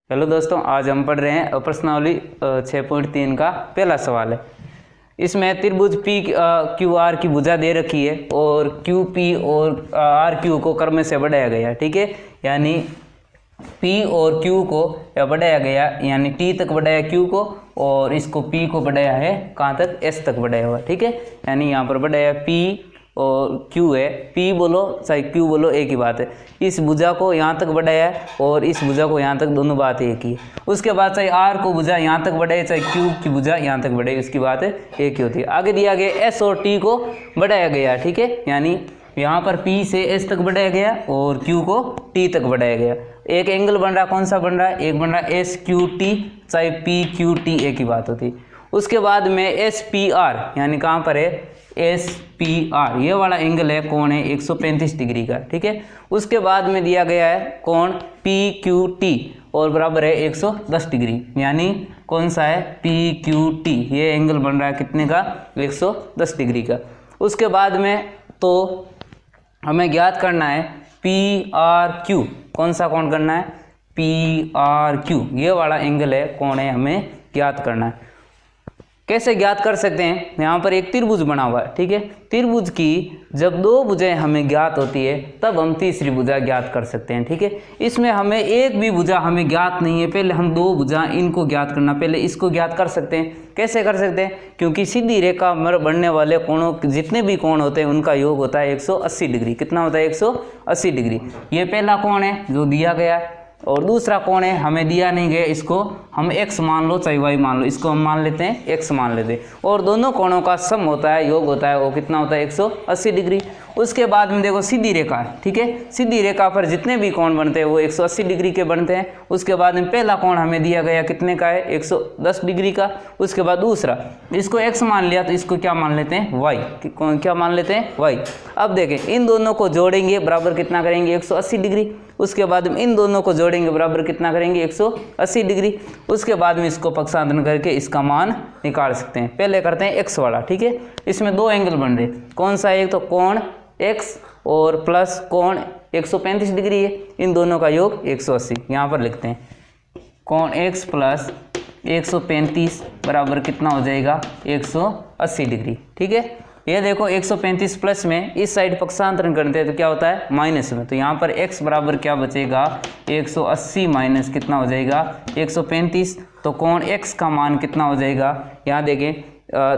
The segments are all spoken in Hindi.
हेलो दोस्तों, आज हम पढ़ रहे हैं प्रश्नावली 6.3 का पहला सवाल है। इसमें त्रिभुज पी क्यू आर की भुजा दे रखी है और क्यू पी और आर क्यू को क्रम से बढ़ाया गया, ठीक है। यानी पी और क्यू को बढ़ाया गया, यानी टी तक बढ़ाया क्यू को और इसको पी को बढ़ाया है कहाँ तक, एस तक बढ़ाया हुआ, ठीक है। यानी यहाँ पर बढ़ाया पी और क्यू है, पी बोलो चाहे क्यू बोलो एक ही बात है। इस भुजा को यहाँ तक बढ़ाया है और इस भुजा को यहाँ तक, दोनों बात एक ही है। उसके बाद चाहे आर को भुजा यहाँ तक बढ़ाए चाहे क्यू की भुजा यहाँ तक बढ़ाए, उसकी बात है एक ही होती है। आगे दिया गया एस और टी को बढ़ाया गया, ठीक है। यानी यहाँ पर पी से एस तक बढ़ाया गया और क्यू को टी तक बढ़ाया गया। एक एंगल बन रहा, कौन सा बन रहा है, एक बन रहा है एस क्यू टी, चाहे पी क्यू टी एक ही बात होती। उसके बाद में एस पी आर, यानी कहाँ पर है एस पी आर, ये वाला एंगल है, कोण है 135 डिग्री का, ठीक है। उसके बाद में दिया गया है कोण पी क्यू टी और बराबर है 110 डिग्री, यानी कौन सा है पी क्यू टी, ये एंगल बन रहा है कितने का, 110 डिग्री का। उसके बाद में तो हमें ज्ञात करना है पी आर क्यू, कौन सा कोण करना है, पी आर क्यू, ये वाला एंगल है, कोण है, हमें ज्ञात करना है। कैसे ज्ञात कर सकते हैं, यहाँ पर एक त्रिभुज बना हुआ है, ठीक है। त्रिभुज की जब दो भुजाएं हमें ज्ञात होती है तब हम तीसरी भुजा ज्ञात कर सकते हैं, ठीक है। इसमें हमें एक भी भुजा हमें ज्ञात नहीं है, पहले हम दो भुजा इनको ज्ञात करना, पहले इसको ज्ञात कर सकते हैं। कैसे कर सकते हैं, क्योंकि सीधी रेखा में बनने वाले कोणों, जितने भी कोण होते हैं उनका योग होता है 180 डिग्री। कितना होता है, 180 डिग्री। ये पहला कोण है जो दिया गया है और दूसरा कोण है हमें दिया नहीं गया, इसको हम x मान लो चाहे y मान लो, इसको हम मान लेते हैं x मान लेते हैं। और दोनों कोणों का सम होता है, योग होता है, वो कितना होता है 180 डिग्री। उसके बाद में देखो सीधी रेखा है, ठीक है। सीधी रेखा पर जितने भी कोण बनते हैं वो 180 डिग्री के बनते हैं। उसके बाद में पहला कोण हमें दिया गया कितने का है, 110 डिग्री का। उसके बाद दूसरा, इसको x मान लिया तो इसको क्या मान लेते हैं, y, क्या मान लेते हैं, y। अब देखें इन दोनों को जोड़ेंगे बराबर कितना करेंगे, 180 डिग्री। उसके बाद में इन दोनों को जोड़ेंगे बराबर कितना करेंगे, 180 डिग्री। उसके बाद में इसको पक्षांतरण करके इसका मान निकाल सकते हैं। पहले करते हैं x वाला, ठीक है। इसमें दो एंगल बन रहे, कौन सा, एक तो कोण x और प्लस कोण 135 डिग्री है, इन दोनों का योग 180। यहाँ पर लिखते हैं कोण x प्लस 135 बराबर कितना हो जाएगा, 180 डिग्री, ठीक है। ये देखो 135 प्लस में इस साइड पक्षांतरण करते हैं तो क्या होता है, माइनस में। तो यहाँ पर x बराबर क्या बचेगा, 180 माइनस कितना हो जाएगा, 135। तो कोण x का मान कितना हो जाएगा, यहाँ देखें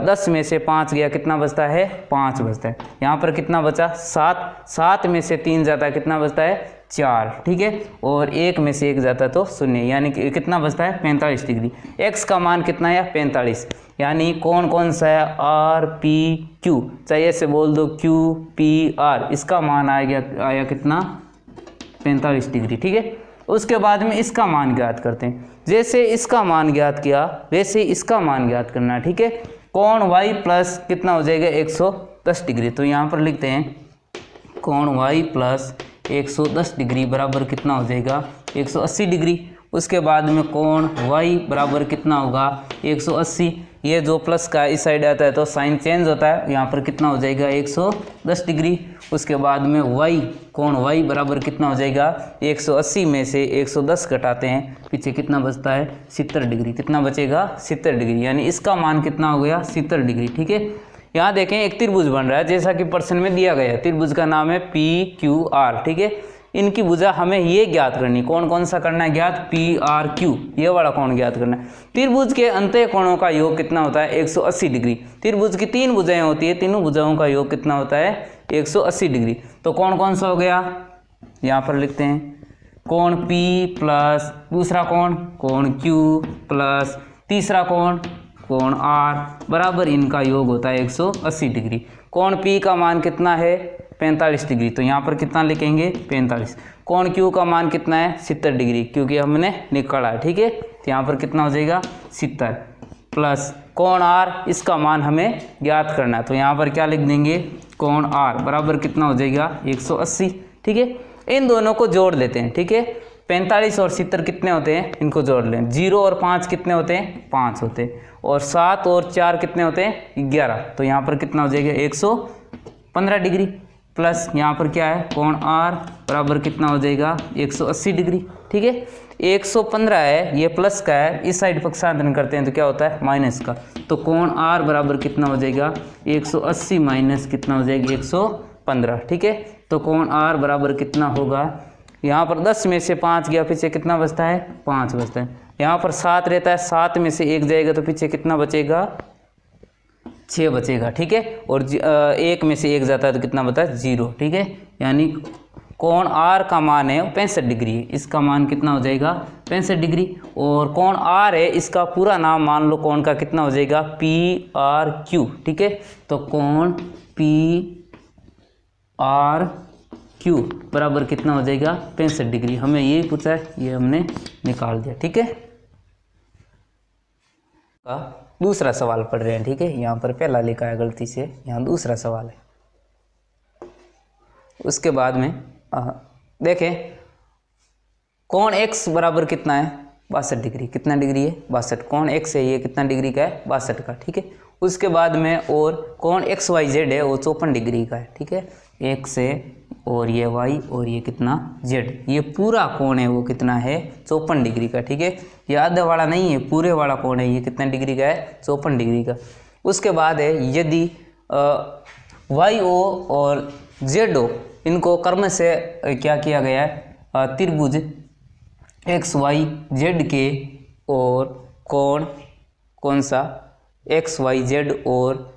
10 में से 5 गया, कितना बचता है, 5 बचता है। यहाँ पर कितना बचा, 7, 7 में से 3 जाता है, कितना बचता है, 4, ठीक है। और 1 में से 1 जाता है तो 0, यानी कि कितना बचता है, 45 डिग्री। x का मान कितना है, 45। यानी कौन सा है, आर पी क्यू, चाहे ऐसे बोल दो क्यू पी आर, इसका मान आया कितना, 45 डिग्री, ठीक है। उसके बाद में इसका मान ज्ञात करते हैं। जैसे इसका मान ज्ञात किया वैसे इसका मान ज्ञात करना है, ठीक है। कोण y प्लस कितना हो जाएगा, 110 डिग्री। तो यहाँ पर लिखते हैं कोण y प्लस 110 डिग्री बराबर कितना हो जाएगा, 180 डिग्री। उसके बाद में कोण y बराबर कितना होगा, 180। ये जो प्लस का इस साइड आता है तो साइन चेंज होता है, यहाँ पर कितना हो जाएगा, 110 डिग्री। उसके बाद में y, कोण y बराबर कितना हो जाएगा, 180 में से 110 घटाते हैं, पीछे कितना बचता है, 70 डिग्री। कितना बचेगा, 70 डिग्री। यानी इसका मान कितना हो गया, 70 डिग्री, ठीक है। यहाँ देखें एक त्रिभुज बन रहा है जैसा कि प्रश्न में दिया गया है। त्रिभुज का नाम है पी क्यू आर, ठीक है। इनकी भुजा हमें ये ज्ञात करनी, कौन सा करना है ज्ञात, पी आर क्यू, ये वाला कोण ज्ञात करना है। त्रिभुज के अंतः कोणों का योग कितना होता है, 180 डिग्री। त्रिभुज की 3 भुजाएं होती है, तीनों भुजाओं का योग कितना होता है, 180 डिग्री। तो कौन सा हो गया, यहाँ पर लिखते हैं कोण P प्लस दूसरा कोण Q प्लस तीसरा कोण R बराबर इनका योग होता है 180 डिग्री। कोण P का मान कितना है, 45 डिग्री। तो यहाँ पर कितना लिखेंगे, 45। कोण Q का मान कितना है, 70 डिग्री, क्योंकि हमने निकाला है, ठीक है। तो यहाँ पर कितना हो जाएगा, 70 प्लस कोण R, इसका मान हमें ज्ञात करना है। तो यहाँ पर क्या लिख देंगे, कोण R बराबर कितना हो जाएगा, 180, ठीक है। इन दोनों को जोड़ लेते हैं, ठीक है। 45 और 70 कितने होते हैं, इनको जोड़ लें। 0 और 5 कितने होते हैं, 5 होते हैं। और 7 और 4 कितने होते हैं, 11। तो यहाँ पर कितना हो जाएगा, 115 डिग्री। प्लस यहाँ पर क्या है कोण आर बराबर कितना हो जाएगा 180 डिग्री। ठीक है, 115 है, ये प्लस का है, इस साइड पक्षांतरण करते हैं तो क्या होता है माइनस का। तो कोण आर बराबर कितना हो जाएगा 180 माइनस कितना हो जाएगा 115। ठीक है, तो कोण आर बराबर कितना होगा, यहाँ पर 10 में से 5 गया, पीछे कितना बचता है 5 बचता है। यहाँ पर 7 रहता है, 7 में से 1 जाएगा तो पीछे कितना बचेगा 6 बचेगा। ठीक है, और 1 में से 1 जाता है तो कितना बता है 0। ठीक है, यानी कोण आर का मान है 65 डिग्री है, इसका मान कितना हो जाएगा 65 डिग्री। और कोण आर है, इसका पूरा नाम मान लो कोण का कितना हो जाएगा PRQ। ठीक है, तो कोण PRQ बराबर कितना हो जाएगा 65 डिग्री। हमें यही पूछा है, ये हमने निकाल दिया। ठीक है, दूसरा सवाल पढ़ रहे हैं। ठीक है, यहाँ पर पहला लिखा है गलती से, यहाँ दूसरा सवाल है। उसके बाद में देखें कोण x बराबर कितना है 62 डिग्री। कितना डिग्री है 62। कोण x है, ये कितना डिग्री का है 62 का। ठीक है, उसके बाद में और कोण XYZ है वो 54 डिग्री का है। ठीक है, x है और ये y और ये कितना z, ये पूरा कोण है वो कितना है 54 डिग्री का। ठीक है, ये आधा वाला नहीं है, पूरे वाला कोण है, ये कितना डिग्री का है 54 डिग्री का। उसके बाद है यदि YO और ZO इनको कर्म से क्या किया गया है त्रिभुज XYZ के और कोण कौन सा XYZ और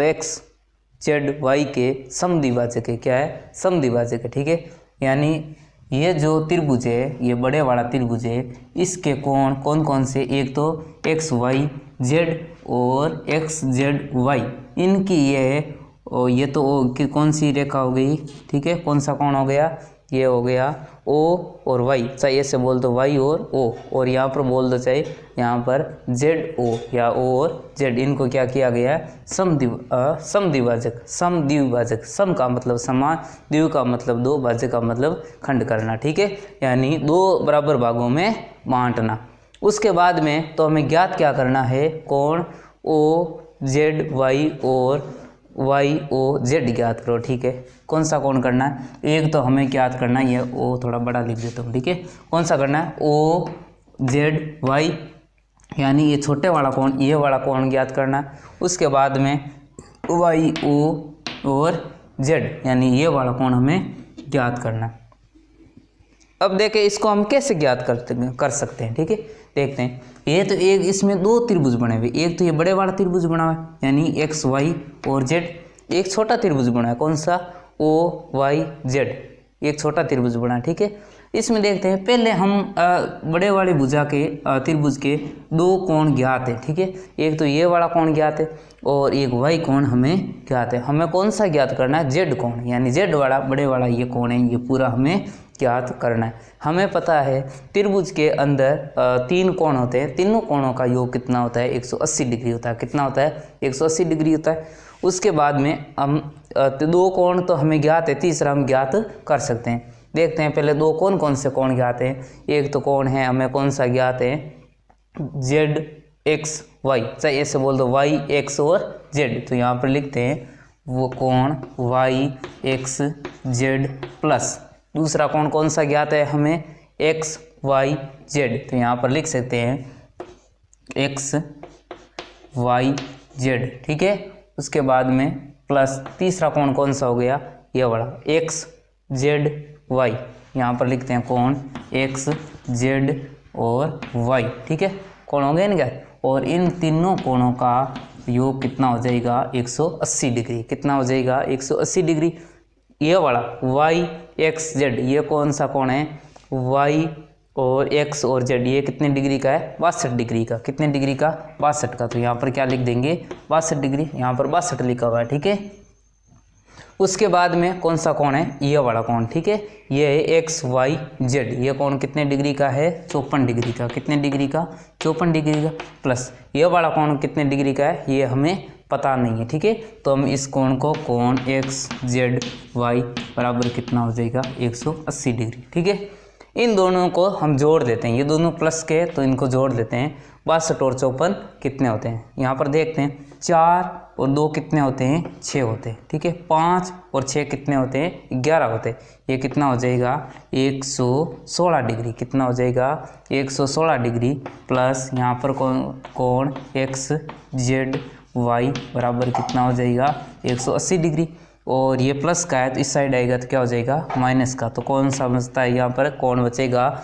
XZY के समद्विभाजक है। क्या है समद्विभाजक है। ठीक है, यानी ये जो त्रिभुज है, ये बड़े वाला त्रिभुज है, इसके कोण कौन कौन से, एक तो XYZ और XZY, इनकी ये तो कौन सी रेखा हो गई। ठीक है, कौन सा कोण हो गया, ये हो गया O और Y, चाहे ऐसे बोल दो Y और O, और यहाँ पर बोल दो चाहे यहाँ पर ZO या O और Z, इनको क्या किया गया है समद्विभाजक। समद्विभाजक, सम का मतलब समान, द्वि का मतलब दो, भाजक का मतलब खंड करना। ठीक है, यानी दो बराबर भागों में बांटना। उसके बाद में तो हमें ज्ञात क्या करना है, कोण OZY और YOZ ज्ञात करो। ठीक है, कौन सा कोण करना है, एक तो हमें ज्ञात करना है, ये O थोड़ा बड़ा लिख देता हूँ। ठीक है, कौन सा करना है OZY, यानी ये छोटे वाला कोण, ये वाला कोण ज्ञात करना है। उसके बाद में YO और Z, यानी ये वाला कोण हमें ज्ञात करना है। अब देखें इसको हम कैसे ज्ञात कर सकते हैं। ठीक है, देखते हैं। ये तो एक इसमें दो त्रिभुज बने हुए, एक तो ये बड़े वाला त्रिभुज बना हुआ है यानी XY और Z, एक छोटा त्रिभुज बना है कौन सा OYZ, एक छोटा त्रिभुज बना है। ठीक है, इसमें देखते हैं पहले हम बड़े वाले भुजा के त्रिभुज के दो कोण ज्ञात है। ठीक है, एक तो ये वाला कोण ज्ञात है और एक Y कोण हमें ज्ञात है। हमें कौन सा ज्ञात करना है, Z कोण, यानी Z वाला बड़े वाला ये कोण है, ये पूरा हमें ज्ञात करना है। हमें पता है त्रिभुज के अंदर 3 कोण होते हैं, तीनों कोणों का योग कितना होता है 180 डिग्री होता है। कितना होता है 180 डिग्री होता है। उसके बाद में हम 2 कोण तो हमें ज्ञात है, तीसरा हम ज्ञात कर सकते हैं। देखते हैं पहले 2 कौन से कोण ज्ञात हैं। एक तो कोण है हमें कौन सा ज्ञात है ZXY, चाहे ऐसे बोल दो YX और Z, तो यहाँ पर लिखते हैं वो कोण YXZ प्लस दूसरा कोण कौन सा ज्ञात है हमें XYZ, तो यहाँ पर लिख सकते हैं XYZ। ठीक है, उसके बाद में प्लस तीसरा कोण कौन सा हो गया, ये वाला XZY, यहाँ पर लिखते हैं कोण XZ और Y। ठीक है, कोण हो गए ना क्या, और इन तीनों कोणों का योग कितना हो जाएगा 180 डिग्री। कितना हो जाएगा 180 डिग्री। ये वाला YXZ, ये कौन सा कोण है Y और X और Z, ये कितने डिग्री का है 62 डिग्री का। कितने डिग्री का 62 का, तो यहाँ पर क्या लिख देंगे 62 डिग्री, यहाँ पर 62 लिखा हुआ है। ठीक है, उसके बाद में कौन सा कोण है, ये वाला कोण। ठीक है, ये है XYZ, ये कोण कितने डिग्री का है 54 डिग्री का। कितने डिग्री का 54 डिग्री का, प्लस ये वाला कोण कितने डिग्री का है ये हमें पता नहीं है। ठीक है, तो हम इस कोण को कोण XZY बराबर कितना हो जाएगा 180 डिग्री। ठीक है, इन दोनों को हम जोड़ देते हैं, ये दोनों प्लस के तो इनको जोड़ देते हैं। 62 और 54 कितने होते हैं, यहाँ पर देखते हैं 4 और 2 कितने होते हैं, 6 होते हैं, ठीक है। 5 और 6 कितने होते हैं, 11 होते हैं। ये कितना हो जाएगा, 116 डिग्री। कितना हो जाएगा, 116 डिग्री प्लस यहाँ पर कोण एक्स जेड वाई बराबर कितना हो जाएगा, 180 डिग्री। और ये प्लस का है तो इस साइड आएगा तो क्या हो जाएगा, माइनस का। तो कौन सा बचता है यहाँ पर, कोण बचेगा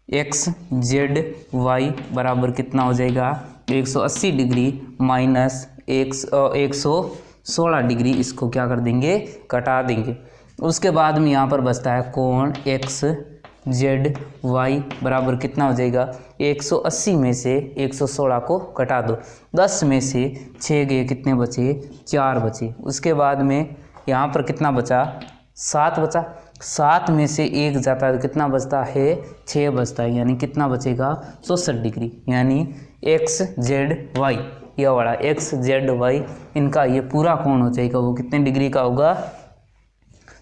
एक्स जेड वाई बराबर कितना हो जाएगा, 180 डिग्री माइनस 116 डिग्री। इसको क्या कर देंगे, कटा देंगे। उसके बाद में यहाँ पर बचता है कोण एक्स जेड वाई बराबर कितना हो जाएगा, 180 में से 116 को कटा दो। 10 में से 6 गए, कितने बचे, 4 बचे। उसके बाद में यहाँ पर कितना बचा, 7 बचा। 7 में से 1 जाता है तो कितना बचता है, 6 बचता है। यानी कितना बचेगा, 64 डिग्री। यानी एक्स जेड वाई, यह वाला एक्स जेड वाई इनका ये पूरा कोण हो जाएगा, वो कितने डिग्री का होगा,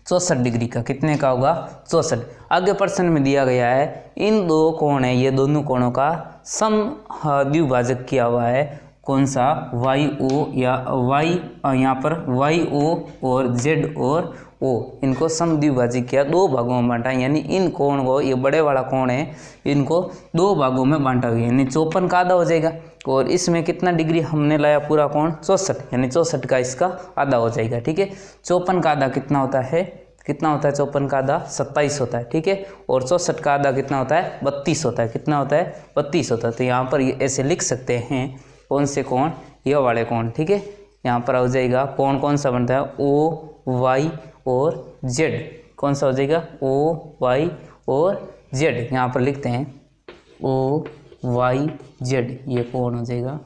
64 डिग्री का। कितने का होगा, 64। आगे प्रश्न में दिया गया है इन 2 कोण है, ये दोनों कोणों का समद्विभाजक किया हुआ है। कौन सा, वाई ओ या वाई, यहाँ पर वाई ओ और जेड और ओ, इनको समद्विभाजित किया, 2 भागों में बांटा। यानी इन कोण को, ये बड़े वाला कोण है, इनको 2 भागों में बांटा हुआ है। यानी 54 का आधा हो जाएगा। और इसमें कितना डिग्री हमने लाया, पूरा कोण 64, यानी 64 का इसका आधा हो जाएगा, ठीक है। 54 का आधा कितना होता है, कितना होता है, 54 का आधा 27 होता है, ठीक है। और 64 का आधा कितना होता है, 32 होता है। कितना होता है, 32 होता है। तो यहाँ पर ये ऐसे लिख सकते हैं, कौन से कोण, ये वाले कोण, ठीक है। यहाँ पर हो जाएगा कोण कौन सा बनता है, ओ वाई और जेड। कौन सा हो जाएगा, ओ वाई और जेड। यहाँ पर लिखते हैं ओ वाई जेड, ये कोण हो जाएगा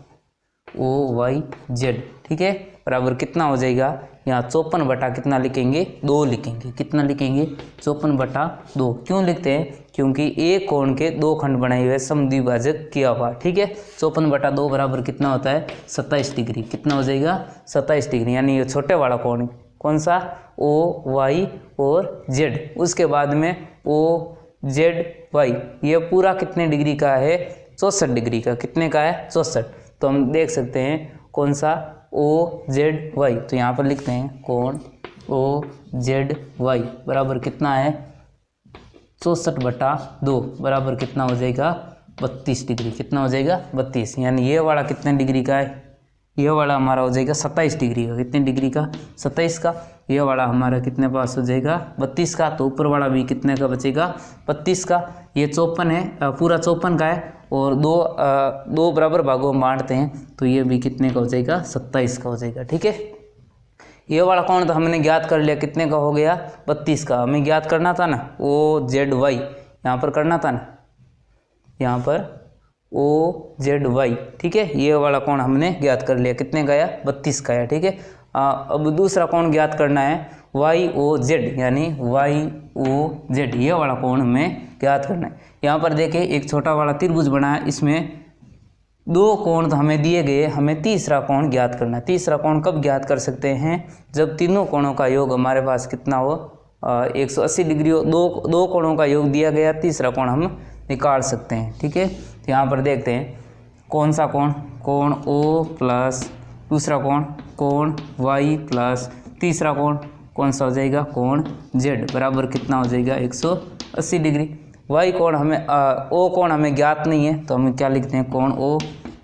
ओ वाई जेड, ठीक है। बराबर कितना हो जाएगा, यहाँ 54 बटा कितना लिखेंगे, 2 लिखेंगे। कितना लिखेंगे, 54 बटा 2। क्यों लिखते हैं, क्योंकि एक कोण के 2 खंड बनाए हुए समद्विभाजक किया हुआ, ठीक है। 54 बटा 2 बराबर कितना होता है, 27 डिग्री। कितना हो जाएगा, 27 डिग्री। यानी ये छोटे वाला कोण कौन सा, ओ वाई और जेड। उसके बाद में ओ जेड वाई, ये पूरा कितने डिग्री का है, 64 डिग्री का। कितने का है, 64। तो हम देख सकते हैं कौन सा, ओ जेड वाई। तो यहाँ पर लिखते हैं कोण ओ जेड वाई बराबर कितना है, 64 बटा 2 बराबर कितना हो जाएगा, 32 डिग्री। कितना हो जाएगा, 32। यानी ये वाला कितने डिग्री का है, ये वाला हमारा हो जाएगा 27 डिग्री का। कितने डिग्री का, 27 का। ये वाला हमारा कितने पास हो जाएगा, 32 का। तो ऊपर वाला भी कितने का बचेगा, 32 का। ये 54 है, पूरा 54 का है। और 2 बराबर भागों में बांटते हैं तो ये भी कितने का हो जाएगा, 27 का हो जाएगा, ठीक है। ये वाला कोण तो हमने ज्ञात कर लिया, कितने का हो गया, 32 का। हमें ज्ञात करना था ना, ओ जेड वाई, यहाँ पर करना था ना, यहाँ पर ओ जेड वाई, ठीक है। ये वाला कोण हमने ज्ञात कर लिया, कितने का आया, 32 का आया, ठीक है। अब दूसरा कोण ज्ञात करना है, वाई ओ जेड, यानी वाई ओ जेड, ये वाला कोण हमें ज्ञात करना है। यहाँ पर देखिए एक छोटा वाला त्रिभुज बना है, इसमें 2 कोण तो हमें दिए गए, हमें तीसरा कोण ज्ञात करना है। तीसरा कोण कब ज्ञात कर सकते हैं, जब तीनों कोणों का योग हमारे पास कितना हो, 180 डिग्री हो। 2 कोणों का योग दिया गया, तीसरा कोण हम निकाल सकते हैं, ठीक है। तो यहाँ पर देखते हैं कौन सा कोण, कोण ओ प्लस दूसरा कोण वाई प्लस तीसरा कोण कौन सा हो जाएगा, कोण जेड बराबर कितना हो जाएगा, 180 डिग्री। वाई कोण हमें ओ कोण हमें ज्ञात नहीं है, तो हम क्या लिखते हैं, कोण ओ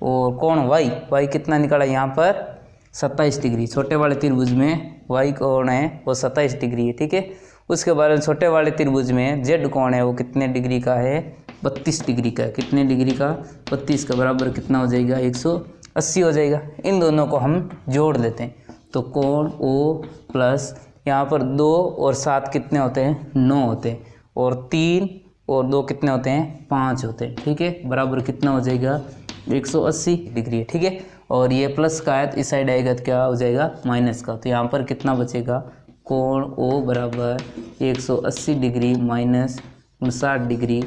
और कोण वाई कितना निकला यहाँ पर, 27 डिग्री। छोटे वाले त्रिभुज में वाई कोण है वो 27 डिग्री है, ठीक है। उसके बाद में छोटे वाले त्रिभुज में जेड कोण है वो कितने डिग्री का है, 32 डिग्री का है। कितने डिग्री का, 32 का। बराबर कितना हो जाएगा, 180 हो जाएगा। इन दोनों को हम जोड़ देते हैं तो कोण ओ प्लस यहाँ पर 2 और 7 कितने होते हैं, 9 होते हैं। और 3 और 2 कितने होते हैं, 5 होते हैं, ठीक है। बराबर कितना हो जाएगा, 180 डिग्री है, ठीक है। और ये प्लस का है तो इस साइड आएगा तो क्या हो जाएगा, माइनस का। तो यहाँ पर कितना बचेगा, कोण ओ बराबर 180 डिग्री माइनस 59 डिग्री।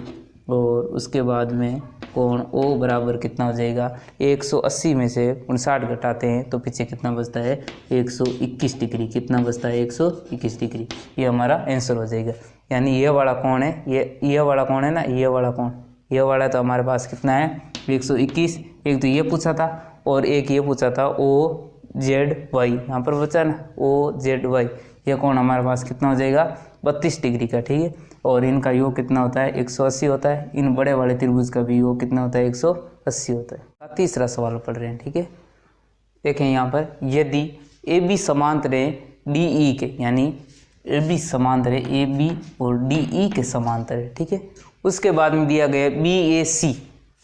और उसके बाद में कोण ओ बराबर कितना हो जाएगा, 180 में से 59 घटाते हैं तो पीछे कितना बचता है, 121 डिग्री। कितना बचता है, 121 डिग्री। ये हमारा आंसर हो जाएगा। यानी ये वाला कोण है, ये वाला कोण है ना, ये वाला कोण, ये वाला तो हमारे पास कितना है, 121। एक तो ये पूछा था और एक ये पूछा था ओ जेड वाई, यहाँ पर बचा ना ओ जेड वाई, ये कोण हमारे पास कितना हो जाएगा 32 डिग्री का, ठीक है। और इनका योग कितना होता है 180 होता है। इन बड़े वाले त्रिभुज का भी योग कितना होता है 180 होता है। तीसरा सवाल पढ़ रहे हैं, ठीक है। देखें यहाँ पर, यदि ए बी समांतर है डी ई के, यानी ए बी समांतर है, ए बी और डी ई के समांतर है, ठीक है। उसके बाद में दिया गया बी ए सी,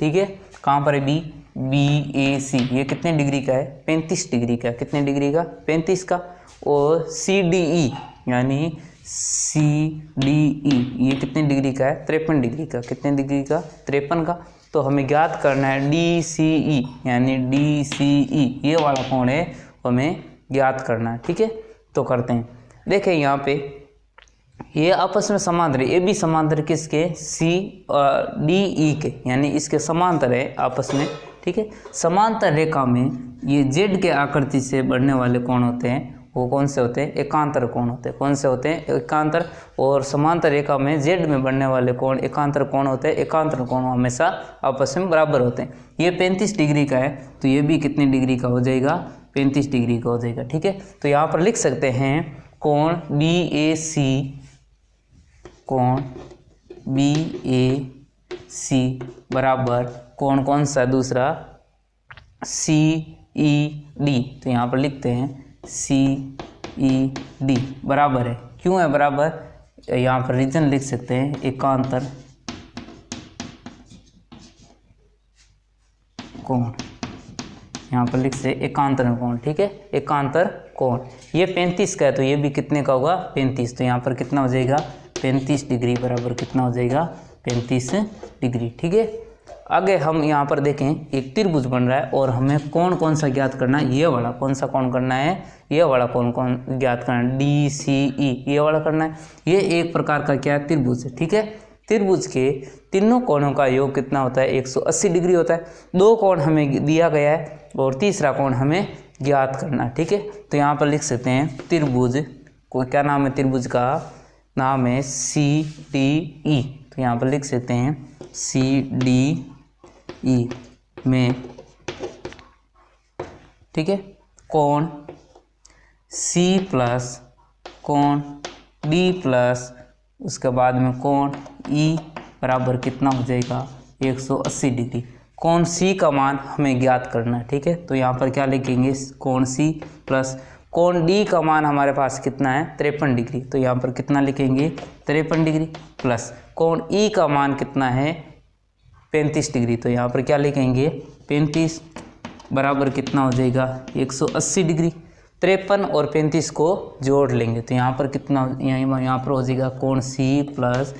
ठीक है। कहाँ पर है बी ए सी, ये कितने डिग्री का है 35 डिग्री का। कितने डिग्री का 35 का। और सी डी ई यानी सी डी ई ये कितने डिग्री का है 53 डिग्री का। कितने डिग्री का 53 का। तो हमें ज्ञात करना है डी सी ई, यानी डी सी ई ये वाला कोण है हमें ज्ञात करना है, ठीक है। तो करते हैं। देखें यहाँ पे ये आपस में समांतर है, ये भी समांतर किसके सी डी ई के, यानी इसके समांतर है आपस में, ठीक है। समांतर रेखा में ये जेड के आकृति से बढ़ने वाले कोण होते हैं, वो कौन से होते हैं एकांतर कोण होते हैं। कौन से होते हैं एकांतर। और समांतर रेखा में जेड में बढ़ने वाले कोण एकांतर कोण होते हैं। एकांतर कोण हमेशा आपस में बराबर होते हैं। ये 35 डिग्री का है तो ये भी कितने डिग्री का हो जाएगा 35 डिग्री का हो जाएगा, ठीक है। तो यहाँ पर लिख सकते हैं कोण बी ए सी, कोण बी ए सी बराबर कोण कौन सा दूसरा सी ई डी। तो यहाँ पर लिखते हैं सी ई डी बराबर है। क्यों है बराबर, यहाँ पर रीजन लिख सकते हैं एकांतर कोण, यहाँ पर लिख सकते एकांतर कोण, ठीक है। एकांतर कोण ये 35 का है तो ये भी कितने का होगा 35। तो यहाँ पर कितना हो जाएगा 35 डिग्री बराबर कितना हो जाएगा 35 डिग्री, ठीक है। आगे हम यहाँ पर देखें एक त्रिभुज बन रहा है और हमें कोण कौन सा ज्ञात करना है, ये वाला कौन सा कोण करना है, ये वाला कोण कौन ज्ञात करना है डी सी ई, ये वाला करना है। ये एक प्रकार का क्या त्रिभुज है, ठीक है। त्रिभुज के तीनों कोणों का योग कितना होता है 180 डिग्री होता है। दो कोण हमें दिया गया है और तीसरा कोण हमें ज्ञात करना है, ठीक है। तो यहाँ पर लिख सकते हैं त्रिभुज को, क्या नाम है त्रिभुज का नाम है सी डी ई। तो यहाँ पर लिख सकते हैं सी डी ई में, ठीक है, कोण सी प्लस कोण डी प्लस उसके बाद में कोण ई बराबर कितना हो जाएगा 180 डिग्री। कोण सी का मान हमें ज्ञात करना है, ठीक है। तो यहाँ पर क्या लिखेंगे कोण सी प्लस कोण डी का मान हमारे पास कितना है 53 डिग्री। तो यहाँ पर कितना लिखेंगे 53 डिग्री प्लस कोण ई का मान कितना है 35 डिग्री। तो यहाँ पर क्या लिखेंगे 35 बराबर कितना हो जाएगा 180 डिग्री। 53 और 35 को जोड़ लेंगे तो यहाँ पर कितना यहाँ पर हो जाएगा कोण सी प्लस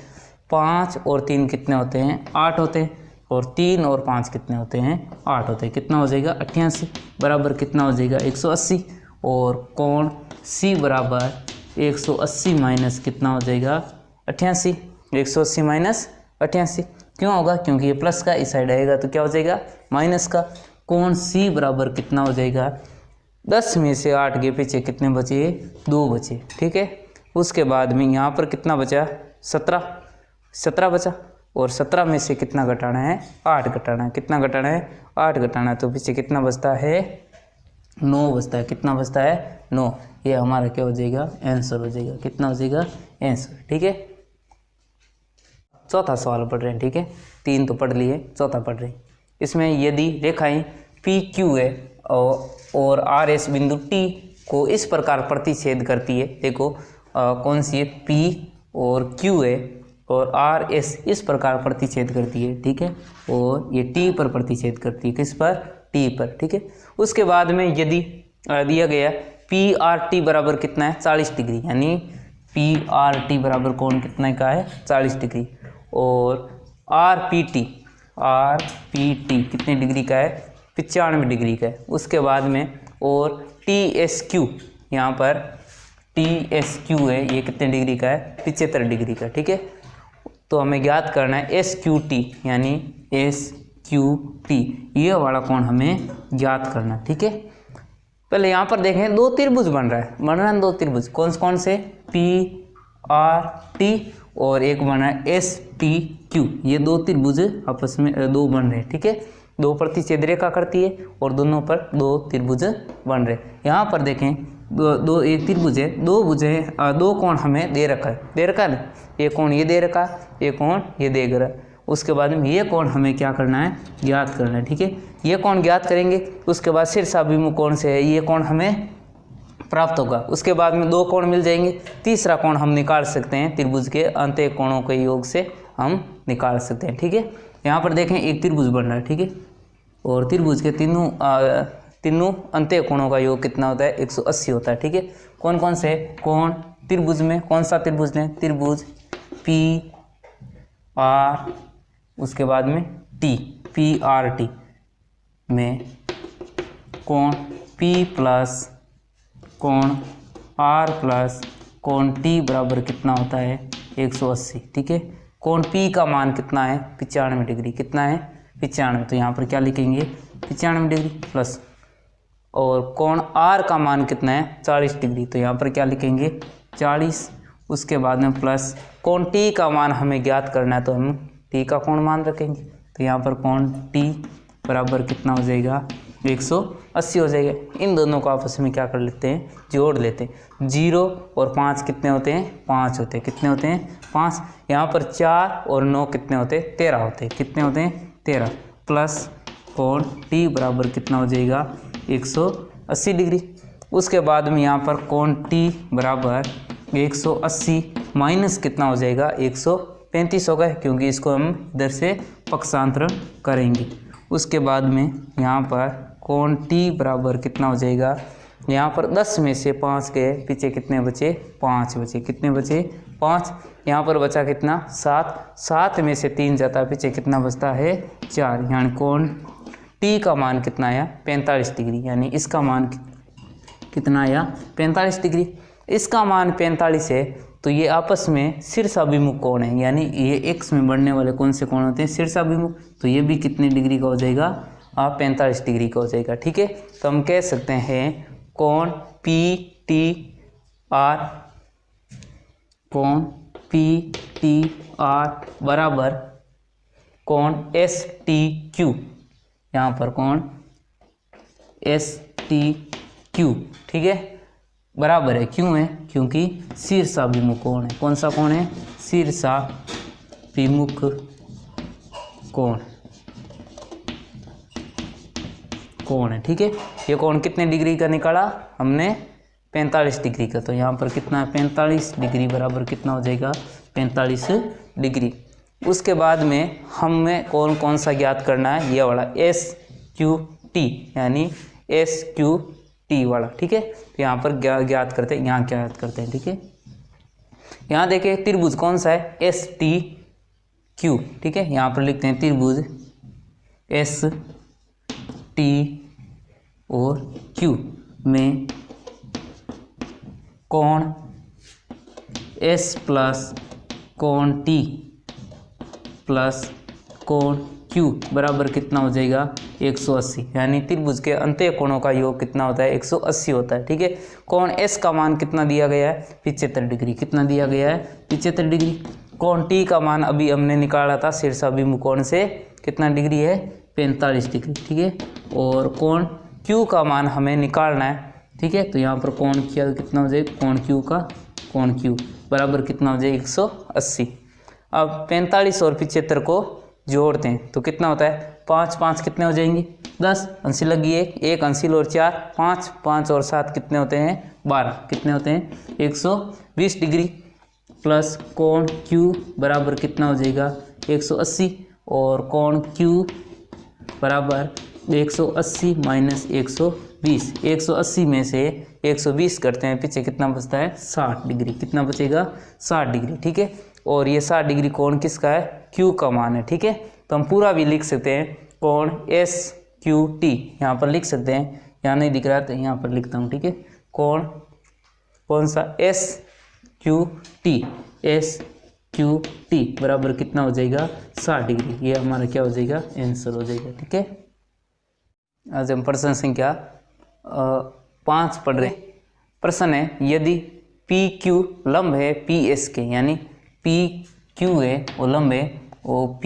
5 और 3 कितने होते हैं 8 होते हैं, और 3 और 5 कितने होते हैं 8 होते हैं। कितना हो जाएगा 88 बराबर कितना हो जाएगा 180। और कोण सी बराबर 180 माइनस कितना हो जाएगा 88। 180 माइनस 88 क्यों होगा, क्योंकि ये प्लस का इस साइड आएगा तो क्या हो जाएगा माइनस का। कोण सी बराबर कितना हो जाएगा 10 में से 8 के पीछे कितने बचे 2 बचे, ठीक है। उसके बाद में यहाँ पर कितना बचा 17 बचा, और 17 में से कितना घटाना है 8 घटाना है। कितना घटाना है 8 घटाना है, तो पीछे कितना बचता है 9 बचता है। कितना बचता है 9। ये हमारा क्या हो जाएगा आंसर हो जाएगा। कितना हो जाएगा आंसर, ठीक है। चौथा सवाल पढ़ रहे हैं, ठीक है। 3 तो पढ़ लिए, चौथा पढ़ रहे हैं। इसमें यदि रेखाएं पी क्यू है और आर एस बिंदु टी को इस प्रकार प्रतिच्छेद करती है, देखो कौन सी है पी और क्यू है और आर एस इस प्रकार प्रतिच्छेद करती है, ठीक है। और ये टी पर प्रतिच्छेद करती है, किस पर टी पर, ठीक है। उसके बाद में यदि दिया गया पी आर टी बराबर कितना है 40 डिग्री, यानी पी आर टी बराबर कोण कितने का है 40 डिग्री, और आर पी टी कितने डिग्री का है 95 डिग्री का है। उसके बाद में और टी एस क्यू, यहाँ पर टी एस क्यू है, ये कितने डिग्री का है 75 डिग्री का, ठीक है। तो हमें ज्ञात करना है एस क्यू टी, यानी एस क्यू टी ये वाला कोण हमें ज्ञात करना, ठीक है। पहले यहाँ पर देखें 2 त्रिभुज बन रहा है 2 त्रिभुज कौन से पी आर टी और एक बन रहा है एस टी क्यू। ये 2 त्रिभुज आपस में 2 बन रहे हैं, ठीक है। दो प्रतिच्छेद रेखा करती है और दोनों पर दो त्रिभुज बन रहे। यहाँ पर देखें दो एक त्रिभुज है, दो कोण हमें दे रखा है ना, एक कोण ये दे रखा है, एक कोण ये दे रहा है। उसके बाद में ये कोण हमें क्या करना है, ज्ञात करना है। ठीक है, ये कोण ज्ञात करेंगे, उसके बाद शीर्षाभिमुख कोण से है ये कोण हमें प्राप्त होगा। उसके बाद में दो कोण मिल जाएंगे, तीसरा कोण हम निकाल सकते हैं, त्रिभुज के अंत्य कोणों के योग से हम निकाल सकते हैं। ठीक है, यहाँ पर देखें एक त्रिभुज बन रहा है। ठीक है, और त्रिभुज के तीनों अंत्य कोणों का योग कितना होता है, 180 होता है। ठीक है, कौन कौन से कोण त्रिभुज में, कौन सा त्रिभुज लें, त्रिभुज पी आर, उसके बाद में टी, पी आर टी में कोण पी प्लस कोण आर प्लस कोण टी बराबर कितना होता है, 180। ठीक है, कोण पी का मान कितना है, 95 डिग्री, कितना है 95, तो यहाँ पर क्या लिखेंगे 95 डिग्री प्लस, और कोण आर का मान कितना है 40 डिग्री, तो यहाँ पर क्या लिखेंगे 40। उसके बाद में प्लस कोण टी का मान हमें ज्ञात करना है, तो हम टी का कोण मान रखेंगे, तो यहाँ पर कोण टी बराबर कितना हो जाएगा, 180 हो जाएगा। इन दोनों को आपस में क्या कर लेते हैं, जोड़ लेते हैं। 0 और 5 कितने होते हैं, 5 होते हैं, कितने होते हैं 5। यहाँ पर 4 और 9 कितने होते हैं, 13 होते हैं, कितने होते हैं 13, प्लस कोण टी बराबर कितना हो जाएगा, 180 डिग्री। उसके बाद में यहाँ पर कोण टी बराबर 180 माइनस कितना हो जाएगा, 135 होगा, क्योंकि इसको हम इधर से पक्षांतरण करेंगे। उसके बाद में यहाँ पर कोण टी बराबर कितना हो जाएगा, यहाँ पर 10 में से 5 के पीछे कितने बचे, 5 बचे, कितने बचे 5। यहाँ पर बचा कितना 7 में से 3 जाता है, पीछे कितना बचता है 4, यानी कोण टी का मान कितना आया, 45 डिग्री, यानी इसका मान कितना आया 45 डिग्री। इसका मान 45 है, तो ये आपस में शीर्षाभिमुख कोण है, यानी ये एक्स में बढ़ने वाले कौन से कोण होते हैं, शीर्षाभिमुख, तो ये भी कितने डिग्री का हो जाएगा, 45 डिग्री का हो जाएगा। ठीक है, तो हम कह सकते हैं कोण पी टी आर, कोण पी टी आर बराबर कोण एस टी क्यू, यहाँ पर कोण एस टी क्यू, ठीक है, बराबर है, क्यों है, क्योंकि शीर्षाभिमुख कोण है। कौन सा कोण है, शीर्षाभिमुख कोण है। ठीक है, ये कोण कितने डिग्री का निकाला हमने, 45 डिग्री का, तो यहाँ पर कितना है 45 डिग्री बराबर कितना हो जाएगा, 45 डिग्री। उसके बाद में हमें कौन सा ज्ञात करना है, ये वाला एस क्यू टी, यानी एस क्यू टी वाला। ठीक है, तो यहाँ पर ज्ञात करते हैं, यहाँ क्या ज्ञात करते हैं। ठीक है, यहाँ देखिए त्रिभुज कौन सा है, एस टी क्यू। ठीक है, यहाँ पर लिखते हैं त्रिभुज एस टी और क्यू में कोण एस प्लस कोण टी प्लस कोण क्यू बराबर कितना हो जाएगा, 180, यानी त्रिभुज के अंत्य कोणों का योग कितना होता है, 180 होता है। ठीक है, कोण एस का मान कितना दिया गया है, 75 डिग्री, कितना दिया गया है 75 डिग्री। कोण टी का मान अभी हमने निकाला था शीर्षाभिमुख कोण से, कितना डिग्री है, 45 डिग्री। ठीक है, और कोण क्यू का मान हमें निकालना है। ठीक है, तो यहाँ पर कोण क्या कितना हो जाएगा, कोण क्यू बराबर कितना हो जाएगा, 180। अब 45 और 75 को जोड़ते हैं तो कितना होता है, 5 5 कितने हो जाएंगे, 10, अंशी लगी एक अंशी और 4, 5 5 और 7 कितने होते हैं, 12, कितने होते हैं 120 डिग्री, प्लस कोण Q बराबर कितना हो जाएगा 180, और कोण Q बराबर 180 माइनस 120, 180 में से 120 करते हैं, पीछे कितना बचता है 60 डिग्री, कितना बचेगा 60 डिग्री। ठीक है, और ये 60 डिग्री कोण किसका है, Q का मान है। ठीक है, तो हम पूरा भी लिख सकते हैं, कोण SQT यहाँ पर लिख सकते हैं, यहाँ नहीं दिख रहा तो यहाँ पर लिखता हूँ। ठीक है, कोण कौन सा SQT बराबर कितना हो जाएगा 60 डिग्री, ये हमारा क्या हो जाएगा आंसर हो जाएगा। ठीक है, आज हम प्रश्न संख्या 5 पढ़ रहे। प्रश्न है, यदि PQ लंब है PS के, यानी PQ है वो लंब है, OP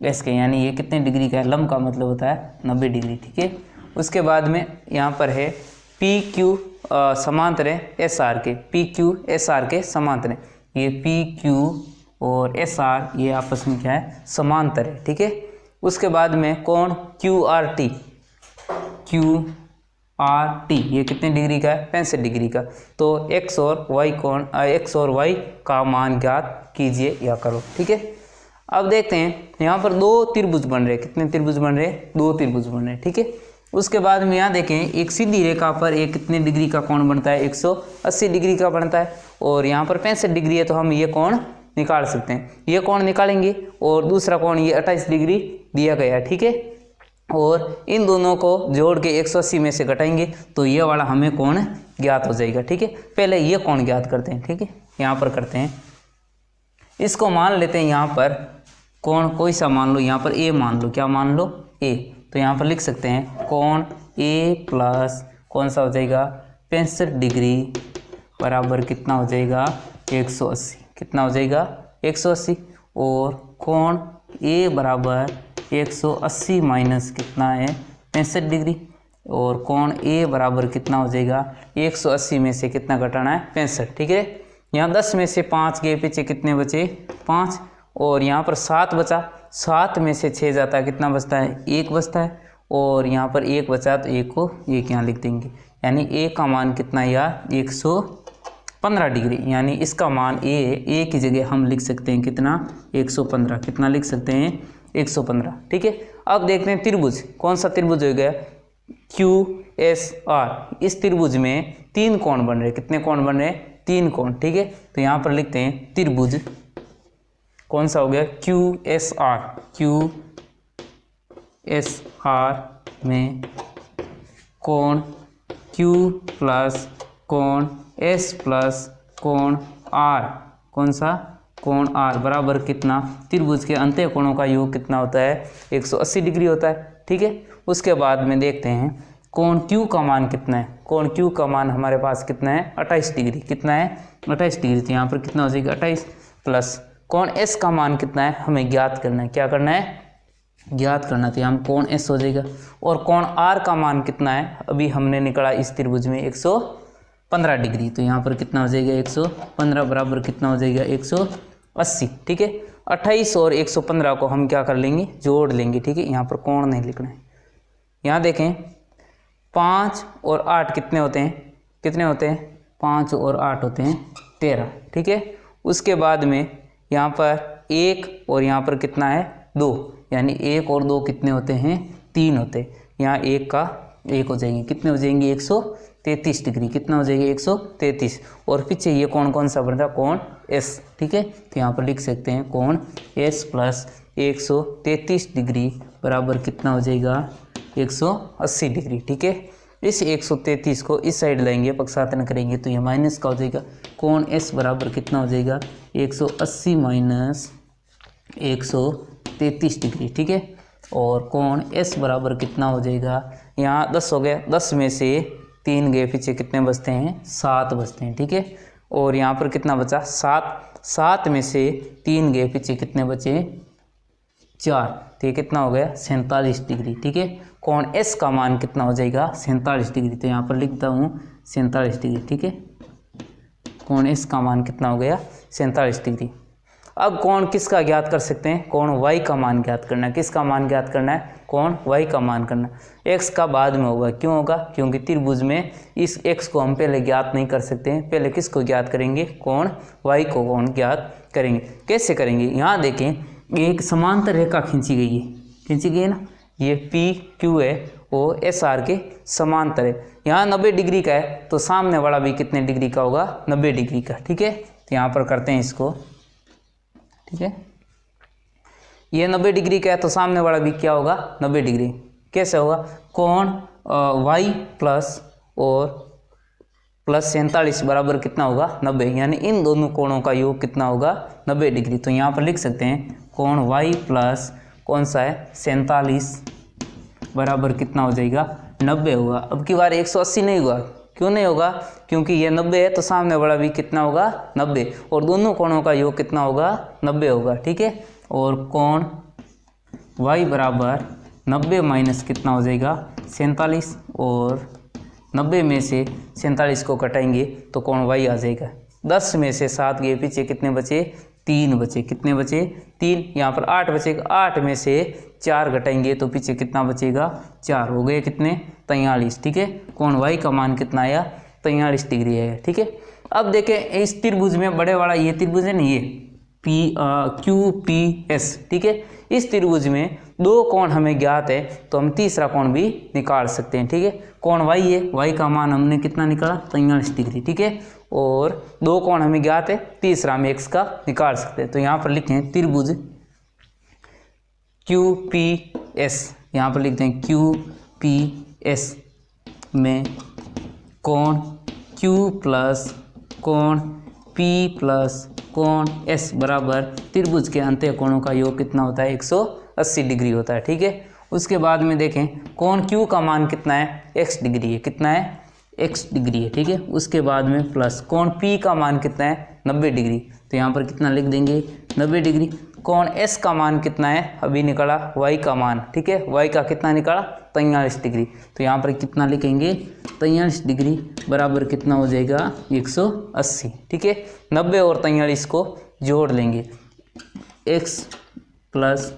इसके, यानी ये कितने डिग्री का है, लंब का मतलब होता है 90 डिग्री। ठीक है, उसके बाद में यहाँ पर है पी क्यू समांतर है एस आर के, पी क्यू एस आर के समांतर है। ये पी क्यू और एस आर ये आपस में क्या है, समांतर है। ठीक है, उसके बाद में कोण Q R T, Q R T ये कितने डिग्री का है, 65 डिग्री का। तो एक्स और वाई कोण, एक्स और वाई का मान ज्ञात कीजिए या करो। ठीक है, अब देखते हैं यहाँ पर दो त्रिभुज बन रहे, कितने त्रिभुज बन रहे, दो त्रिभुज बन रहे। ठीक है, उसके बाद में यहाँ देखें एक सीधी रेखा पर एक कितने डिग्री का कोण बनता है, 180 डिग्री का बनता है, और यहाँ पर 65 डिग्री है, तो हम ये कोण निकाल सकते हैं। ये कोण निकालेंगे और दूसरा कोण ये 28 डिग्री दिया गया है। ठीक है, और इन दोनों को जोड़ के 180 में से घटाएंगे तो ये वाला हमें कोण ज्ञात हो जाएगा। ठीक है, पहले ये कोण ज्ञात करते हैं। ठीक है, यहाँ पर करते हैं, इसको मान लेते हैं यहाँ पर कोण कोई सा मान लो, यहाँ पर ए मान लो, क्या मान लो, ए। तो यहाँ पर लिख सकते हैं कोण ए प्लस कौन सा हो जाएगा, 65 डिग्री बराबर कितना हो जाएगा, 180। कितना हो जाएगा, 180। और कोण ए बराबर 180 माइनस कितना है, 65 डिग्री। और कोण ए बराबर कितना हो जाएगा, 180 में से कितना घटाना है, 65। ठीक है, यहाँ 10 में से 5 गए, पीछे कितने बचे, 5। और यहाँ पर 7 बचा, 7 में से 6 जाता है, कितना बचता है, 1 बचता है। और यहाँ पर 1 बचा तो 1 को 1 यहाँ लिख देंगे, यानी ए का मान कितना है यार, 115 डिग्री। यानी इसका मान ए की जगह हम लिख सकते हैं कितना, 115। कितना लिख सकते हैं, 115। ठीक है, अब देखते हैं त्रिभुज, कौन सा त्रिभुज हो गया, क्यू एस आर। इस त्रिभुज में 3 कोण बन रहे, कितने कोण बन रहे, 3 कोण। ठीक है, तो यहाँ पर लिखते हैं त्रिभुज कौन सा हो गया, Q S R. Q S R में कोण क्यू प्लस कोण एस प्लस कोण आर, कौन सा, कोण आर बराबर कितना, त्रिभुज के अंत्य कोणों का योग कितना होता है, 180 डिग्री होता है। ठीक है, उसके बाद में देखते हैं कोण क्यू का मान कितना है, कोण क्यू का मान हमारे पास कितना है, 28 डिग्री। कितना है, 28 डिग्री। तो यहाँ पर कितना हो जाएगा, 28 प्लस कोण एस का मान कितना है, हमें ज्ञात करना है, क्या करना है, ज्ञात करना। तो यहाँ कोण एस हो जाएगा। और कोण आर का मान कितना है, अभी हमने निकाला इस त्रिभुज में 115 डिग्री। तो यहाँ पर कितना हो जाएगा, 115 बराबर कितना हो जाएगा, 180। ठीक है, 28 और 115 को हम क्या कर लेंगे, जोड़ लेंगे। ठीक है, यहाँ पर कोण नहीं लिखना है। यहाँ देखें 5 और 8 कितने होते हैं, कितने होते हैं, 5 और 8 होते हैं 13। ठीक है, उसके बाद में यहाँ पर 1 और यहाँ पर कितना है, 2, यानी 1 और 2 कितने होते हैं, 3 होते हैं। यहाँ 1 का 1 हो जाएंगे, कितने हो जाएंगे, 133 डिग्री। कितना हो जाएगा, 133। और पीछे ये कोण कौन सा बनता है, कोण एस। ठीक है, तो यहाँ पर लिख सकते हैं कोण एस प्लस 133 डिग्री बराबर कितना हो जाएगा, 180 डिग्री। ठीक है, इस 133 को इस साइड लाएंगे, पक्षाघात करेंगे तो ये माइनस का हो जाएगा। कोण एस बराबर कितना हो जाएगा, 180 माइनस 133 डिग्री। ठीक है, और कोण एस बराबर कितना हो जाएगा, यहाँ 10 हो गया, 10 में से 3 गए, पीछे कितने बचते हैं, 7 बचते हैं। ठीक है, और यहाँ पर कितना बचा, 7, 7 में से 3 गए, पीछे कितने बचे, 4। तो ये कितना हो गया, 47 डिग्री। ठीक है, कोण एस का मान कितना हो जाएगा, 47 डिग्री। तो यहाँ पर लिखता हूँ 47 डिग्री। ठीक है, कोण एस का मान कितना हो गया, 47 डिग्री। अब कोण किसका ज्ञात कर सकते हैं, कोण वाई का मान ज्ञात करना है। किसका मान ज्ञात करना है, कोण वाई का मान करना है। एक्स का बाद में होगा, क्यों होगा, क्योंकि त्रिभुज में इस एक्स को हम पहले ज्ञात नहीं कर सकते हैं। पहले किसको ज्ञात करेंगे, कोण वाई को कोण ज्ञात करेंगे। कैसे करेंगे, यहाँ देखें एक समांतर रेखा खींची गई है ना, ये पी क्यू है वो एस आर के समांतर है। यहाँ 90 डिग्री का है तो सामने वाला भी कितने डिग्री का होगा, 90 डिग्री का। ठीक है, तो यहाँ पर करते हैं इसको। ठीक है, ये 90 डिग्री का है तो सामने वाला भी क्या होगा, 90 डिग्री। कैसे होगा, कोण वाई प्लस और प्लस 47 बराबर कितना होगा, 90। यानी इन दोनों कोणों का योग कितना होगा, 90 डिग्री। तो यहाँ पर लिख सकते हैं कोण वाई प्लस कौन सा है, 47 बराबर कितना हो जाएगा, 90 होगा। अब की बार 180 नहीं हुआ, क्यों नहीं होगा, क्योंकि ये 90 है तो सामने वाला भी कितना होगा, 90। और दोनों कोणों का योग कितना होगा, 90 होगा। ठीक है, और कोण y बराबर 90 माइनस कितना हो जाएगा 47, और 90 में से 47 को कटाएंगे तो कोण y आ जाएगा। 10 में से 7 गए पीछे, कितने बचे 3 बचे, कितने बचे 3, यहाँ पर 8 बचेगा। 8 में से 4 घटाएंगे तो पीछे कितना बचेगा 4, हो गए कितने 43। ठीक है, कोण y का मान कितना आया 43 डिग्री है। ठीक है, अब देखें इस त्रिभुज में बड़े वाला ये त्रिभुज है ना, ये QPS। ठीक है, इस त्रिभुज में दो कोण हमें ज्ञात है तो हम तीसरा कोण भी निकाल सकते हैं। ठीक है, कोण y है, y का मान हमने कितना निकाला 43 डिग्री। ठीक है, और दो कोण हमें ज्ञात है, तीसरा हम x का निकाल सकते हैं। तो यहाँ पर लिखते हैं त्रिभुज QPS, यहाँ पर लिखते हैं QPS में कोण Q प्लस कोण P प्लस कोण S बराबर त्रिभुज के अंत्य कोणों का योग कितना होता है 180 डिग्री होता है। ठीक है, उसके बाद में देखें कोण Q का मान कितना है x डिग्री है, कितना है x डिग्री है। ठीक है, उसके बाद में प्लस कोण P का मान कितना है 90 डिग्री, तो यहाँ पर कितना लिख देंगे 90 डिग्री। कोण S का मान कितना है, अभी निकाला y का मान। ठीक है, y का कितना निकाला 43 डिग्री, तो यहाँ पर कितना लिखेंगे 43 डिग्री बराबर कितना हो जाएगा 180। ठीक है, 90 और 43 को जोड़ लेंगे, x प्लस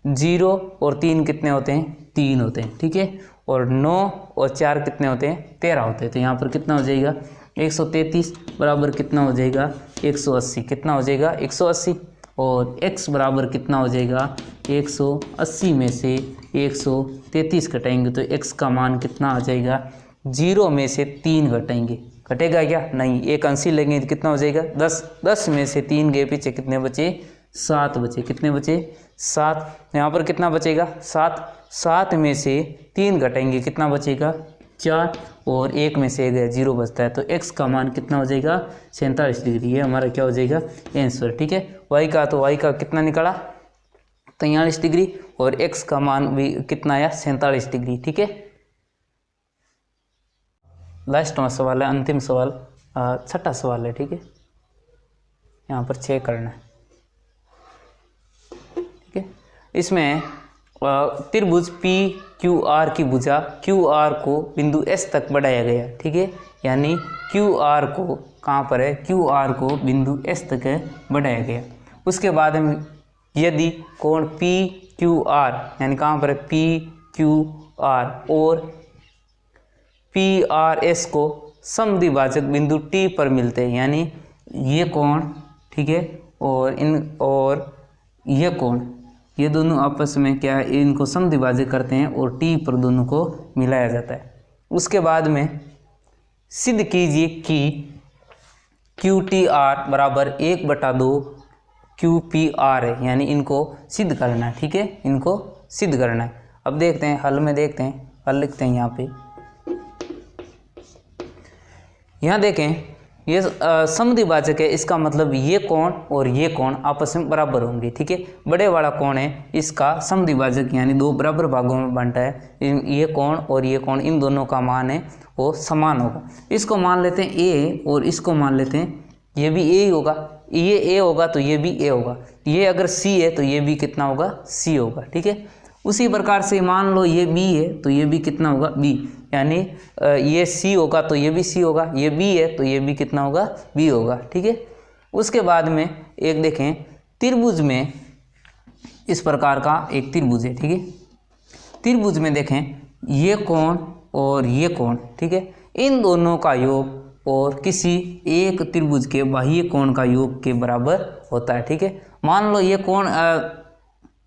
0 और 3 कितने होते हैं 3 होते हैं। ठीक है, और 9 और 4 कितने होते हैं 13 होते हैं, तो यहाँ पर कितना हो जाएगा 133 बराबर कितना हो जाएगा 180, कितना हो जाएगा 180, और x बराबर कितना हो जाएगा 180 में से 133 घटाएंगे तो x का मान कितना आ जाएगा, 0 में से 3 घटाएंगे, घटेगा क्या नहीं, एक अंशी लेंगे तो कितना हो जाएगा 10, 10 में से 3 गए पीछे कितने बचे 7 बचे, कितने बचे 7, यहाँ पर कितना बचेगा 7, 7 में से 3 घटाएंगे कितना बचेगा 4, और 1 में से गया 0 बचता है, तो x का मान कितना हो जाएगा 47 डिग्री, ये हमारा क्या हो जाएगा आंसर। ठीक है, y का तो y का कितना निकला 43 डिग्री, और x का मान भी कितना आया 47 डिग्री। ठीक है, लास्ट सवाल है, अंतिम सवाल, छठा सवाल है। ठीक है, यहाँ पर 6 करना है। ठीक है, इसमें त्रिभुज PQR की भुजा QR को बिंदु S तक बढ़ाया गया। ठीक है, यानी QR को कहाँ पर है, QR को बिंदु S तक बढ़ाया गया। उसके बाद में यदि कोण PQR यानी कहाँ पर है PQR और PRS को समद्विभाजक बिंदु T पर मिलते हैं, यानी ये कोण, ठीक है, और ये कोण, ये दोनों आपस में क्या है, इनको समद्विभाजक करते हैं और T पर दोनों को मिलाया जाता है। उसके बाद में सिद्ध कीजिए कि QTR बराबर 1/2 QPR है, यानी इनको सिद्ध करना है। ठीक है, इनको सिद्ध करना है। अब देखते हैं हल में, देखते हैं हल लिखते हैं यहाँ पे। यहाँ देखें ये समद्विभाजक है, इसका मतलब ये कोण और ये कोण आपस में बराबर होंगे। ठीक है, बड़े वाला कोण है, इसका समद्विभाजक यानी दो बराबर भागों में बांटा है, ये कोण और ये कोण, इन दोनों का मान है वो समान होगा। इसको मान लेते हैं a और इसको मान लेते हैं ये भी a ही होगा, ये a होगा तो ये भी a होगा, ये अगर c है तो ये भी कितना होगा c होगा। ठीक है, उसी प्रकार से मान लो ये b है तो ये भी कितना होगा b, यानी ये c होगा तो ये भी c होगा, ये b है तो ये भी कितना होगा b होगा। ठीक है, उसके बाद में एक देखें त्रिभुज में, इस प्रकार का एक त्रिभुज है। ठीक है, त्रिभुज में देखें ये कोण और ये कोण, ठीक है, इन दोनों का योग और किसी एक त्रिभुज के बाह्य कोण का योग के बराबर होता है। ठीक है, मान लो ये कोण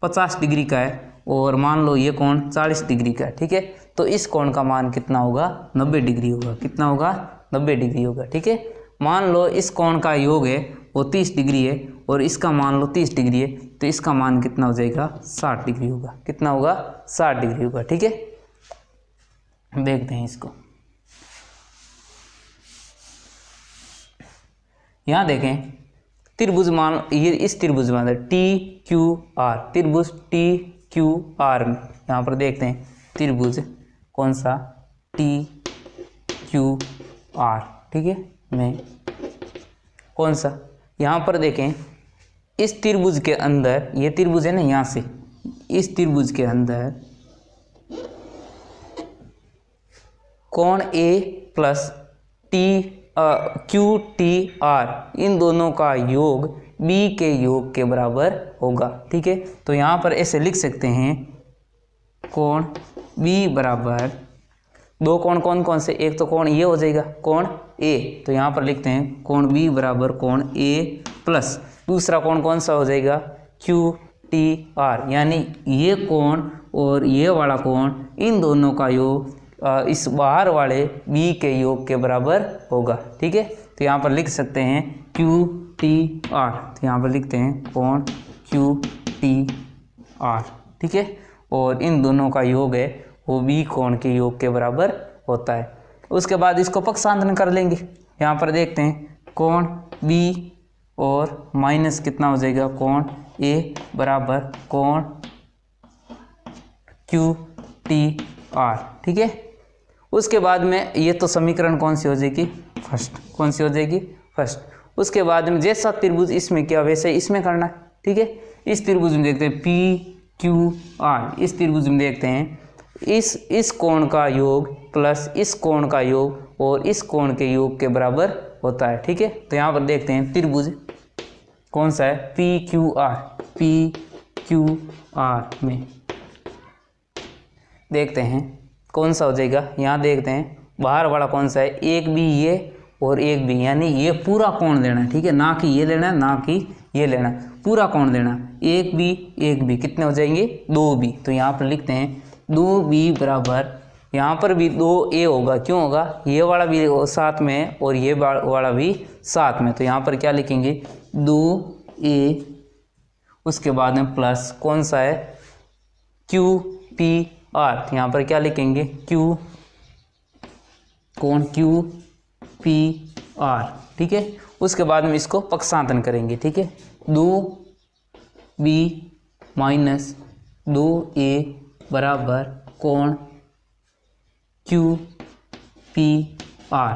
50 डिग्री का है और मान लो ये कोण 40 डिग्री का है। ठीक है, तो इस कोण का मान कितना होगा 90 डिग्री होगा, कितना होगा 90 डिग्री होगा। ठीक है, मान लो इस कोण का योग है वो 30 डिग्री है और इसका मान लो 30 डिग्री है, तो इसका मान कितना हो जाएगा 60 डिग्री होगा, कितना होगा 60 डिग्री होगा। ठीक है, देखते हैं इसको। यहाँ देखें त्रिभुज मान, ये इस त्रिभुज में TQR, त्रिभुज TQR में यहाँ पर देखते हैं त्रिभुज कौन सा TQR, ठीक है, में कौन सा, यहाँ पर देखें इस त्रिभुज के अंदर, ये त्रिभुज है ना, यहाँ से इस त्रिभुज के अंदर कोण A plus Q T R इन दोनों का योग बी के योग के बराबर होगा। ठीक है, तो यहाँ पर ऐसे लिख सकते हैं कोण बी बराबर, दो कोण कौन कौन से, एक तो कोण ये हो जाएगा कोण ए, तो यहाँ पर लिखते हैं कोण बी बराबर कोण ए प्लस दूसरा कोण कौन सा हो जाएगा क्यू टी आर, यानी ये कोण और ये वाला कोण इन दोनों का योग इस बाहर वाले बी के योग के बराबर होगा। ठीक है, तो यहाँ पर लिख सकते हैं क्यू टी आर, तो यहाँ पर लिखते हैं कोण क्यू टी आर। ठीक है, और इन दोनों का योग है वो बी कोण के योग के बराबर होता है। उसके बाद इसको पक्षांतरण कर लेंगे। यहाँ पर देखते हैं कोण बी और माइनस कितना हो जाएगा कोण ए बराबर कोण क्यू टी आर। ठीक है, उसके बाद में ये तो समीकरण कौन सी हो जाएगी फर्स्ट, कौन सी हो जाएगी फर्स्ट। उसके बाद में जैसा त्रिभुज इसमें किया वैसे इसमें करना है। ठीक है, इस त्रिभुज में देखते हैं पी क्यू आर, इस त्रिभुज में देखते हैं इस कोण का योग प्लस इस कोण का योग और इस कोण के योग के बराबर होता है। ठीक है, तो यहाँ पर देखते हैं त्रिभुज कौन सा है पी क्यू आर में देखते हैं कौन सा हो जाएगा। यहाँ देखते हैं बाहर वाला कौन सा है, एक भी ये और एक भी, यानी ये पूरा कोण लेना है। ठीक है, ना कि ये लेना है ना कि ये लेना है, पूरा कोण लेना, एक भी कितने हो जाएंगे दो बी, तो यहाँ पर लिखते हैं दो बी बराबर, यहाँ पर भी दो ए होगा, क्यों होगा ये वाला भी साथ में है और ये वाला भी साथ में, तो यहाँ पर क्या लिखेंगे दो ए, उसके बाद में प्लस कौन सा है क्यू पी आर, तो यहाँ पर क्या लिखेंगे क्यू कोण क्यू पी आर। ठीक है, उसके बाद में इसको पक्षांतरण करेंगे। ठीक है, दो बी माइनस दो ए बराबर कोण क्यू पी आर,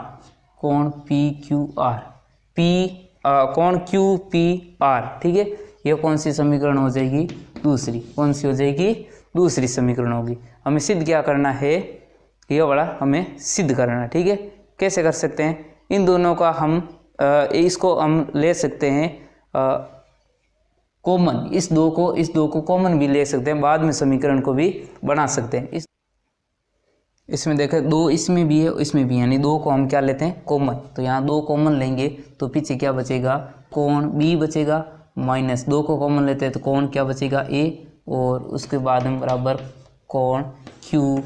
कोण पी क्यू आर, कोण क्यू पी आर। ठीक है, ये कौन सी समीकरण हो जाएगी दूसरी, कौन सी हो जाएगी दूसरी समीकरण होगी। हमें सिद्ध क्या करना है, ये वाला हमें सिद्ध करना है। ठीक है, कैसे कर सकते हैं, इन दोनों का हम इसको हम ले सकते हैं कॉमन, इस दो को कॉमन भी ले सकते हैं, बाद में समीकरण को भी बना सकते हैं। इसमें देखें दो इसमें भी है इसमें भी, यानी दो को हम क्या लेते हैं कॉमन, तो यहाँ दो कॉमन लेंगे तो पीछे क्या बचेगा कोण बी बचेगा, माइनस दो को कॉमन लेते हैं तो कोण क्या बचेगा ए, और उसके बाद में बराबर कोण क्यू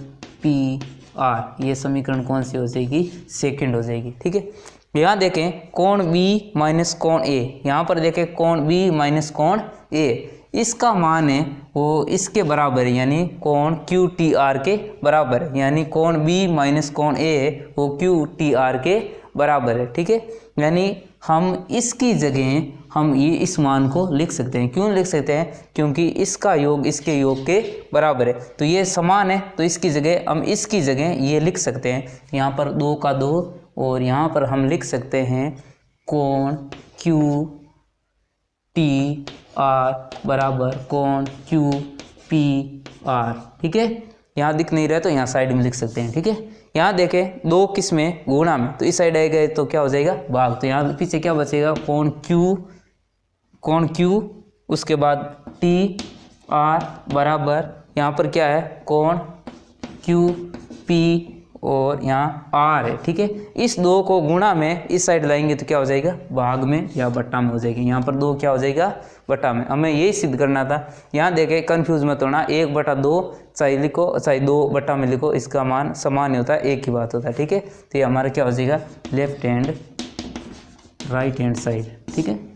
पी आर। ये समीकरण कौन सी हो जाएगी सेकंड हो जाएगी। ठीक है, यहाँ देखें कोण बी माइनस कोण ए, यहाँ पर देखें कोण बी माइनस कोण ए, इसका मान है वो इसके बराबर है, यानी कोण क्यू टी आर के बराबर है, यानी कोण बी माइनस कोण ए है वो क्यू टी आर के बराबर है। ठीक है, यानी हम इसकी जगह हम ये इस मान को लिख सकते हैं, क्यों लिख सकते हैं क्योंकि इसका योग इसके योग के बराबर है, तो ये समान है, तो इसकी जगह हम इसकी जगह ये लिख सकते हैं, यहाँ पर दो का दो और यहाँ पर हम लिख सकते हैं कोण क्यू टी आर बराबर कोण क्यू पी आर। ठीक है, यहाँ दिख नहीं रहा तो यहाँ साइड में लिख सकते हैं। ठीक है, यहाँ देखें दो किस में गुणा में, तो इस साइड आएगा तो क्या हो जाएगा भाग, तो यहाँ पीछे क्या बचेगा कोण क्यू उसके बाद टी आर बराबर यहाँ पर क्या है कोण क्यू पी और यहाँ आर है। ठीक है, इस दो को गुणा में इस साइड लाएंगे तो क्या हो जाएगा भाग में या बट्टा में हो जाएगी, यहाँ पर दो क्या हो जाएगा बट्टा में। हमें यही सिद्ध करना था। यहाँ देखें कंफ्यूज मत होना, 1/2 चाहे लिखो चाहे 2 बट्टा में लिखो, इसका मान समान नहीं होता, एक ही बात होता है। ठीक है, तो ये हमारा क्या हो जाएगा left hand right hand side. ठीक है।